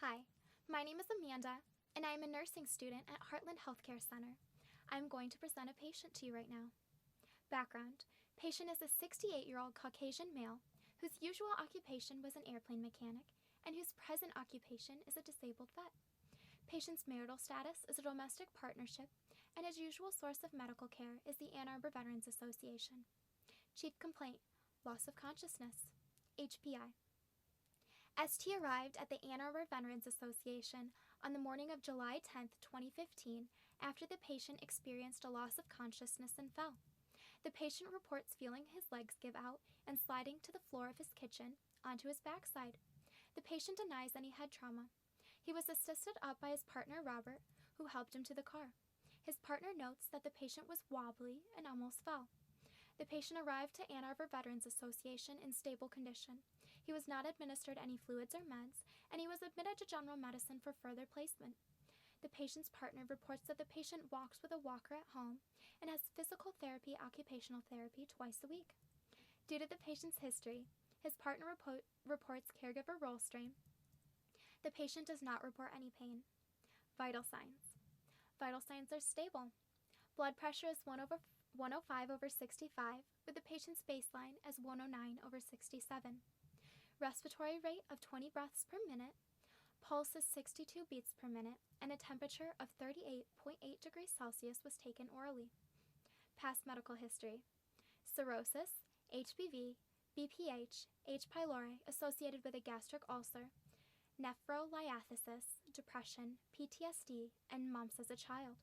Hi, my name is Amanda, and I am a nursing student at Heartland Healthcare Center. I am going to present a patient to you right now. Background: patient is a 68-year-old Caucasian male whose usual occupation was an airplane mechanic and whose present occupation is a disabled vet. Patient's marital status is a domestic partnership, and his usual source of medical care is the Ann Arbor Veterans Association. Chief complaint: loss of consciousness. HPI. ST arrived at the Ann Arbor Veterans Association on the morning of July 10, 2015, after the patient experienced a loss of consciousness and fell. The patient reports feeling his legs give out and sliding to the floor of his kitchen onto his backside. The patient denies any head trauma. He was assisted up by his partner Robert, who helped him to the car. His partner notes that the patient was wobbly and almost fell. The patient arrived to Ann Arbor Veterans Association in stable condition. He was not administered any fluids or meds, and he was admitted to general medicine for further placement. The patient's partner reports that the patient walks with a walker at home and has physical therapy, occupational therapy twice a week. Due to the patient's history, his partner reports caregiver role strain. The patient does not report any pain. Vital signs. Vital signs are stable. Blood pressure is 105/65, with the patient's baseline as 109/67. Respiratory rate of 20 breaths per minute. Pulse is 62 beats per minute, and a temperature of 38.8 degrees Celsius was taken orally. Past medical history: cirrhosis, HBV, BPH, H. pylori associated with a gastric ulcer, nephrolithiasis, depression, PTSD, and mumps as a child.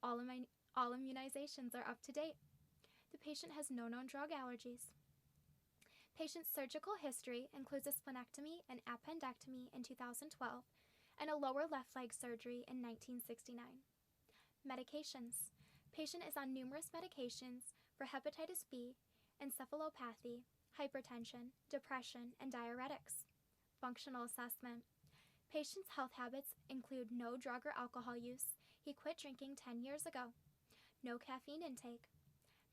All immunizations are up to date. The patient has no known drug allergies. Patient's surgical history includes a splenectomy and appendectomy in 2012 and a lower left leg surgery in 1969. Medications: patient is on numerous medications for hepatitis B, encephalopathy, hypertension, depression, and diuretics. Functional assessment: patient's health habits include no drug or alcohol use. He quit drinking 10 years ago. No caffeine intake.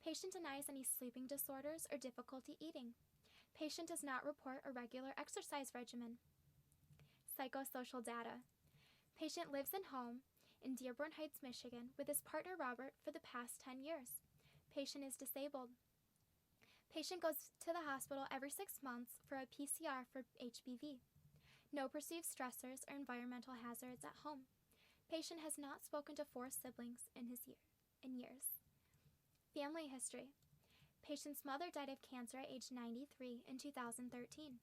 Patient denies any sleeping disorders or difficulty eating. Patient does not report a regular exercise regimen. Psychosocial data: patient lives in home in Dearborn Heights, Michigan, with his partner Robert for the past 10 years. Patient is disabled. Patient goes to the hospital every 6 months for a PCR for HBV. No perceived stressors or environmental hazards at home. Patient has not spoken to 4 siblings in years. Family history: patient's mother died of cancer at age 93 in 2013.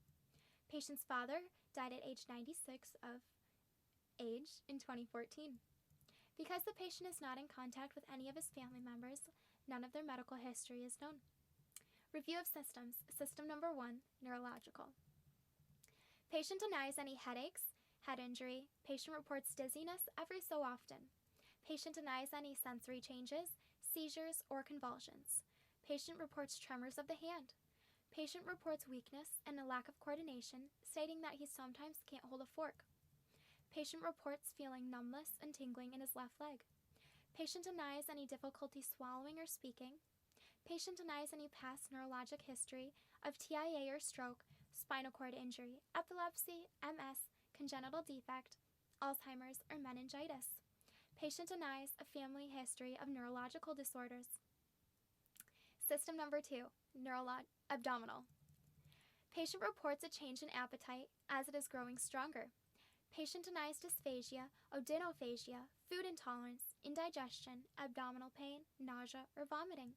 Patient's father died at age 96 of age in 2014. Because the patient is not in contact with any of his family members, none of their medical history is known. Review of systems. System number 1, neurological. Patient denies any headaches, head injury. Patient reports dizziness every so often. Patient denies any sensory changes, seizures, or convulsions. Patient reports tremors of the hand. Patient reports weakness and a lack of coordination, stating that he sometimes can't hold a fork. Patient reports feeling numbness and tingling in his left leg. Patient denies any difficulty swallowing or speaking. Patient denies any past neurologic history of TIA or stroke, spinal cord injury, epilepsy, MS, congenital defect, Alzheimer's, or meningitis. Patient denies a family history of neurological disorders. System number 2, abdominal. Patient reports a change in appetite as it is growing stronger. Patient denies dysphagia, odynophagia, food intolerance, indigestion, abdominal pain, nausea, or vomiting.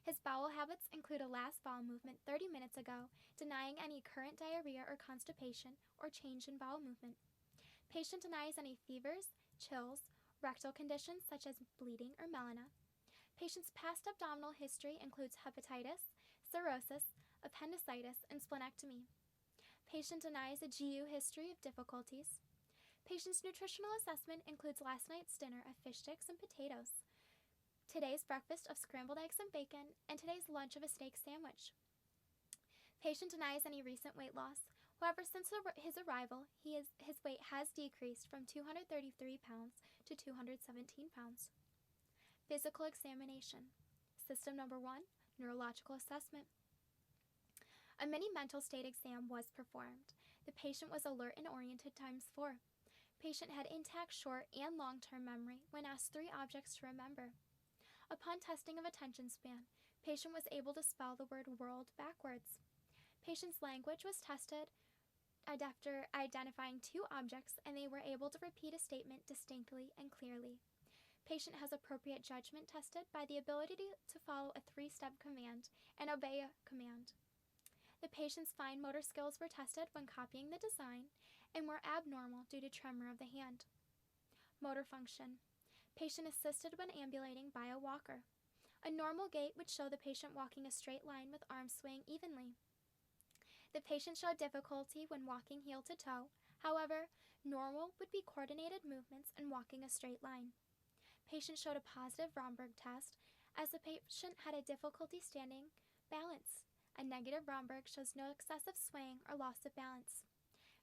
His bowel habits include a last bowel movement 30 minutes ago, denying any current diarrhea or constipation or change in bowel movement. Patient denies any fevers, chills, rectal conditions such as bleeding or melena. Patient's past abdominal history includes hepatitis, cirrhosis, appendicitis, and splenectomy. Patient denies a GU history of difficulties. Patient's nutritional assessment includes last night's dinner of fish sticks and potatoes, today's breakfast of scrambled eggs and bacon, and today's lunch of a steak sandwich. Patient denies any recent weight loss. However, since his arrival, his weight has decreased from 233 pounds to 217 pounds. Physical examination. System number 1, neurological assessment. A mini mental state exam was performed. The patient was alert and oriented times 4. Patient had intact short and long-term memory when asked 3 objects to remember. Upon testing of attention span, patient was able to spell the word world backwards. Patient's language was tested after identifying 2 objects, and they were able to repeat a statement distinctly and clearly. Patient has appropriate judgment tested by the ability to follow a 3-step command and obey a command. The patient's fine motor skills were tested when copying the design and were abnormal due to tremor of the hand. Motor function. Patient assisted when ambulating by a walker. A normal gait would show the patient walking a straight line with arms swaying evenly. The patient showed difficulty when walking heel to toe. However, normal would be coordinated movements and walking a straight line. Patient showed a positive Romberg test, as the patient had a difficulty standing balance. A negative Romberg shows no excessive swaying or loss of balance.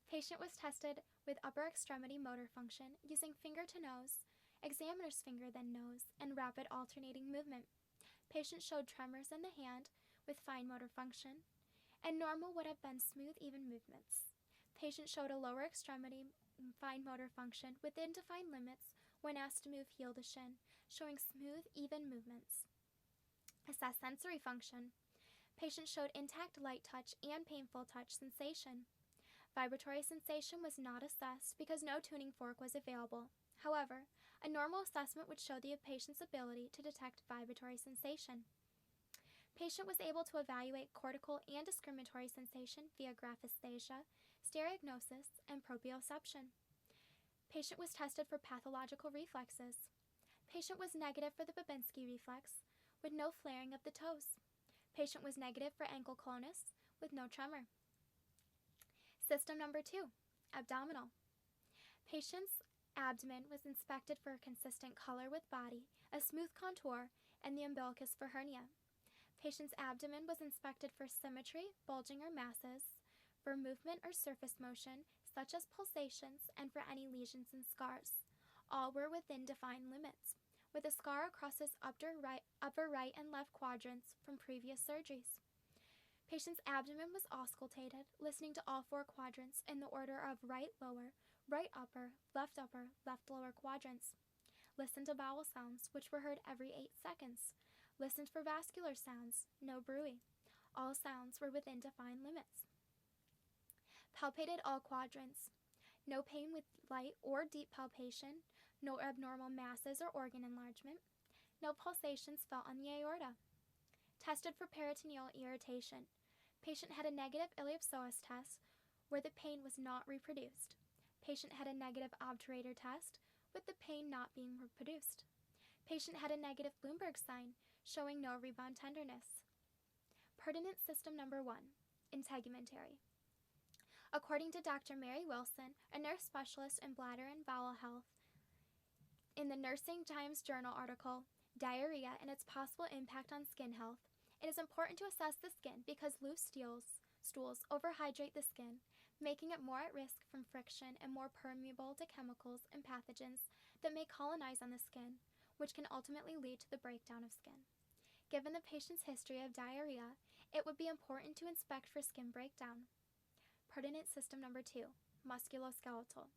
Patient was tested with upper extremity motor function using finger to nose, examiner's finger then nose, and rapid alternating movement. Patient showed tremors in the hand with fine motor function, and normal would have been smooth, even movements. Patient showed a lower extremity fine motor function within defined limits when asked to move heel to shin, showing smooth, even movements. Assess sensory function. Patient showed intact light touch and painful touch sensation. Vibratory sensation was not assessed because no tuning fork was available. However, a normal assessment would show the patient's ability to detect vibratory sensation. Patient was able to evaluate cortical and discriminatory sensation via graphesthesia, stereognosis, and proprioception. Patient was tested for pathological reflexes. Patient was negative for the Babinski reflex, with no flaring of the toes. Patient was negative for ankle clonus, with no tremor. System number 2, abdominal. Patient's abdomen was inspected for a consistent color with body, a smooth contour, and the umbilicus for hernia. Patient's abdomen was inspected for symmetry, bulging or masses, for movement or surface motion, such as pulsations, and for any lesions and scars. All were within defined limits, with a scar across his upper right and left quadrants from previous surgeries. Patient's abdomen was auscultated, listening to all 4 quadrants in the order of right lower, upper, left lower quadrants. Listened to bowel sounds, which were heard every 8 seconds. Listened for vascular sounds, no bruit. All sounds were within defined limits. Palpated all quadrants. No pain with light or deep palpation. No abnormal masses or organ enlargement. No pulsations felt on the aorta. Tested for peritoneal irritation. Patient had a negative iliopsoas test where the pain was not reproduced. Patient had a negative obturator test with the pain not being reproduced. Patient had a negative Bloomberg sign showing no rebound tenderness. Pertinent system number 1, integumentary. According to Dr. Mary Wilson, a nurse specialist in bladder and bowel health, in the Nursing Times Journal article, Diarrhea and its Possible Impact on Skin Health, it is important to assess the skin because loose stools overhydrate the skin, making it more at risk from friction and more permeable to chemicals and pathogens that may colonize on the skin, which can ultimately lead to the breakdown of skin. Given the patient's history of diarrhea, it would be important to inspect for skin breakdown. Pertinent system number 2, musculoskeletal.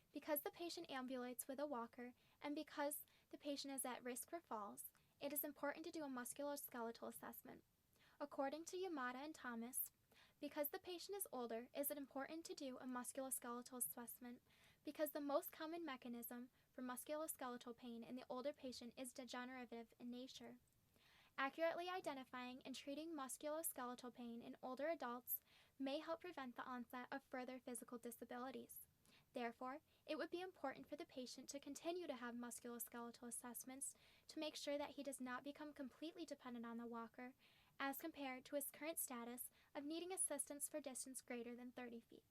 Because the patient ambulates with a walker and because the patient is at risk for falls, it is important to do a musculoskeletal assessment. According to Yamada and Thomas, because the patient is older, is it important to do a musculoskeletal assessment because the most common mechanism for musculoskeletal pain in the older patient is degenerative in nature. Accurately identifying and treating musculoskeletal pain in older adults may help prevent the onset of further physical disabilities. Therefore, it would be important for the patient to continue to have musculoskeletal assessments to make sure that he does not become completely dependent on the walker as compared to his current status of needing assistance for distance greater than 30 feet.